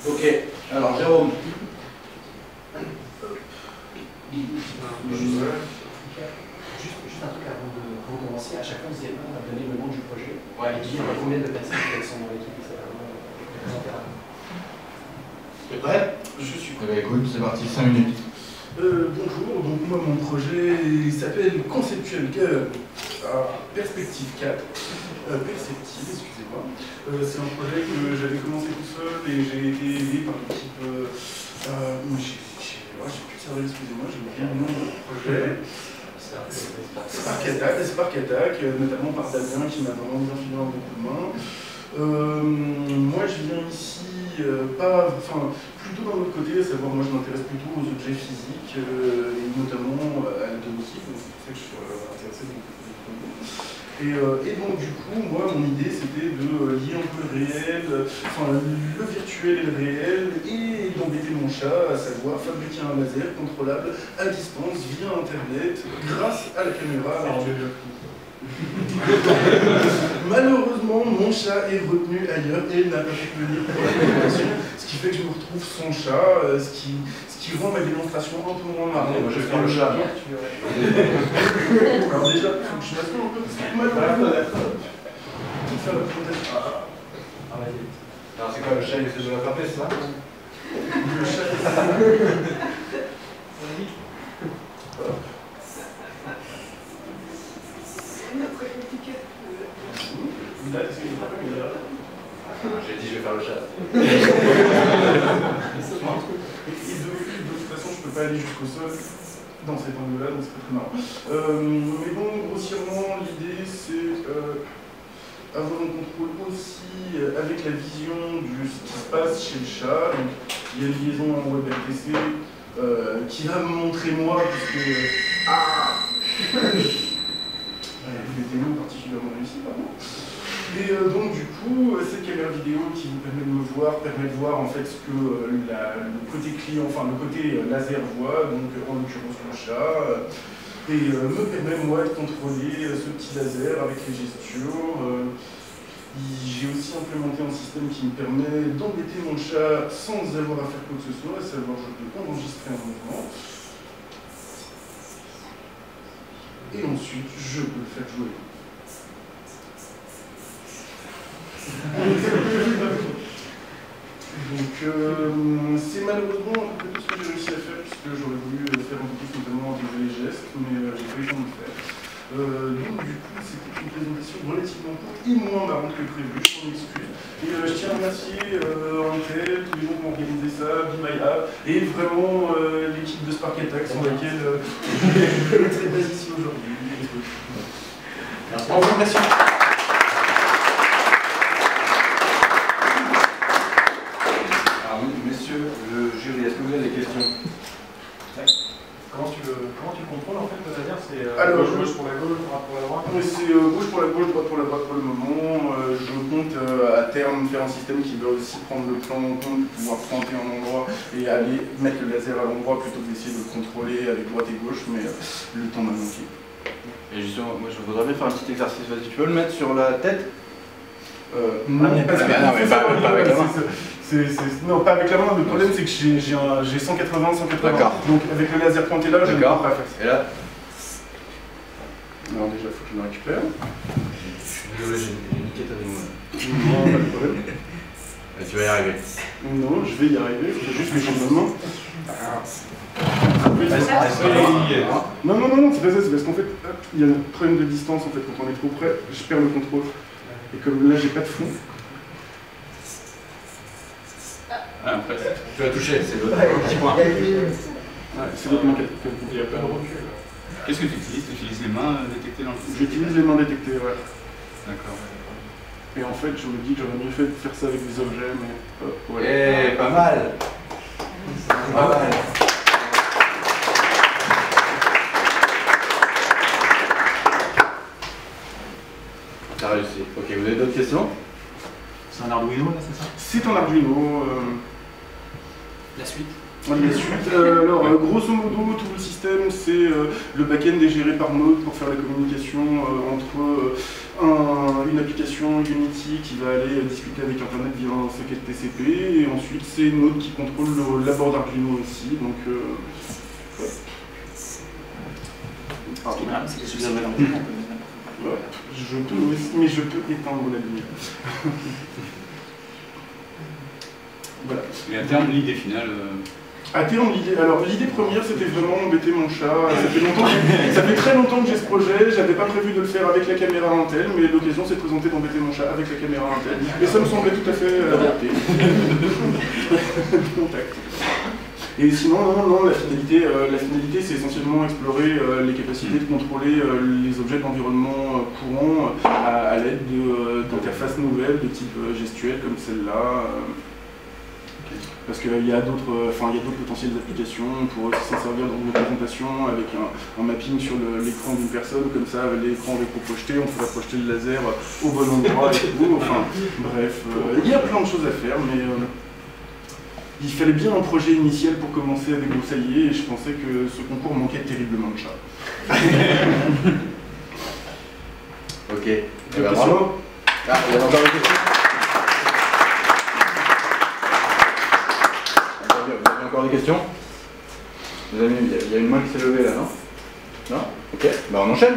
Ok, alors Jérôme. Juste un truc avant de commencer, à chaque fois n'hésitez pas à donner le nom du projet Ouais. et dire combien de personnes sont dans l'équipe, c'est vraiment présenter rapidement. T'es prêt? Je suis Eh ben, écoute, c'est parti, 5 minutes. Bonjour, donc moi mon projet il s'appelle Conceptual Girl Perspective 4. Perceptive, excusez-moi. C'est un projet que j'avais commencé tout seul et j'ai été aidé par l'équipe. J'ai plus de cerveau, excusez-moi, j'ai oublié le nom du projet. Spark Attack, notamment par Damien qui m'a vraiment bien filé un bon coup de main. Moi je viens ici plutôt d'un autre côté, à savoir moi je m'intéresse plutôt aux objets physiques et notamment à la domotique, donc c'est pour ça que je suis intéressé dans le projet. Et donc du coup, moi mon idée c'était de lier un peu le réel, le virtuel et le réel, et d'embêter mon chat, à savoir fabriquer un laser contrôlable à distance via internet grâce à la caméra. Malheureusement, mon chat est retenu ailleurs et n'a pas pu venir pour la démonstration, ce qui fait que je me retrouve sans chat, ce qui rend ma démonstration un peu moins marrante. Moi je vais faire le chat. Alors déjà, il faut que je m'assure un peu, parce que malheureusement, faire la présentation. Alors c'est quoi, le chat il essaie de l'attraper, c'est ça? Le chat J'ai dit je vais faire le chat. Et de toute façon, je peux pas aller jusqu'au sol dans cet angle-là, donc c'est pas très marrant. Mais bon, grossièrement, l'idée c'est avoir un contrôle aussi avec la vision de ce qui se passe chez le chat. Donc, il y a une liaison en WebRTC qui va me montrer moi, puisque. Des démos particulièrement réussis, pardon. Et donc du coup, cette caméra vidéo qui vous permet de me voir, permet de voir en fait ce que le côté client, enfin le côté laser voit, donc en l'occurrence le chat, et me permet moi de contrôler ce petit laser avec les gestures. J'ai aussi implémenté un système qui me permet d'embêter mon chat sans avoir à faire quoi que ce soit, à savoir je peux enregistrer un mouvement. Et ensuite, je peux le faire jouer. Donc, c'est malheureusement un peu tout ce que j'ai réussi à faire, puisque j'aurais voulu faire un peu plus, notamment intégrer les gestes, mais j'ai pas eu le temps de le faire. Donc, du coup, c'était une présentation relativement courte et moins marrante que prévu, je m'en excuse. Et je tiens à remercier Antel, tous les gens qui ont organisé ça, Be My App, et vraiment l'équipe de Spark Attack, sans laquelle je serais pas ici aujourd'hui. Merci. Au revoir, merci. Alors, messieurs, le jury, est-ce que vous avez des questions? Comment tu contrôles en fait le laser? C'est gauche pour la gauche, droite pour la droite? C'est gauche pour la gauche, droite pour la droite pour le moment. Je compte à terme faire un système qui va aussi prendre le plan en compte, pouvoir pointer un endroit et aller mettre le laser à l'endroit plutôt que d'essayer de le contrôler avec droite et gauche, mais le temps m'a manqué. Et justement, moi je voudrais bien faire un petit exercice. Vas-y, tu peux le mettre sur la tête? Non, parce que non, mais pas avec la main. Non, pas avec la main. Le problème, c'est que j'ai 180, 180. D'accord. Donc avec le laser pointé là, je ne peux pas faire ça. Et là? Alors déjà, il faut que je le récupère. Je suis désolé, j'ai niqué ta démo. Non, pas de problème. Tu vas y arriver. Non, je vais y arriver. Il faut juste que je me main. Non, c'est pas ça, c'est parce qu'en fait, il y a un problème de distance en fait, quand on est trop près, je perds le contrôle. Et comme là j'ai pas de fond. Après, tu vas toucher, c'est le petit point. Ouais, c'est l'autre main qui a Il n'y a pas de recul. Qu'est-ce que tu utilises? Tu utilises les mains détectées dans le film? J'utilise les mains détectées, ouais. D'accord. Et en fait, je me dis que j'aurais mieux fait de faire ça avec des objets, mais voilà. Eh, pas mal. Pas mal. T'as réussi. Ok, vous avez d'autres questions? C'est un Arduino là, c'est ça? C'est un Arduino. La suite. La suite, alors grosso modo, tout le système, c'est le back-end est géré par Node pour faire la communication entre une application Unity qui va aller discuter avec Internet via un socket TCP, et ensuite c'est une autre qui contrôle la board Arduino aussi. Donc, ouais. Ce qui est marrant, c'est que si vous avez l'envie, on peut mettre n'importe quoi. Ouais, je peux aussi, mais je peux éteindre la lumière. Voilà. Et à terme, l'idée finale. À terme, l'idée première, c'était vraiment embêter mon chat. Ça fait très longtemps que j'ai ce projet. J'avais pas prévu de le faire avec la caméra Intel, mais l'occasion s'est présentée d'embêter mon chat avec la caméra Intel. Et ça me semblait tout à fait adapté. Contact. Et sinon, non, la finalité, c'est essentiellement explorer les capacités de contrôler les objets d'environnement courant à l'aide d'interfaces nouvelles de type gestuelle comme celle-là. Parce qu'il y a d'autres potentielles applications. On pourrait aussi s'en servir dans une représentation avec un mapping sur l'écran d'une personne, comme ça, l'écran rétro-projeté, on pourrait projeter le laser au bon endroit et tout. Enfin, bref, il y a plein de choses à faire, mais il fallait bien un projet initial pour commencer avec Broussaillier, et je pensais que ce concours manquait terriblement de chats. Ok. D'autres questions ? Ah, il y a encore une question. Vous avez encore des questions? Il y a une main qui s'est levée là, non? Non? Ok, bah on enchaîne.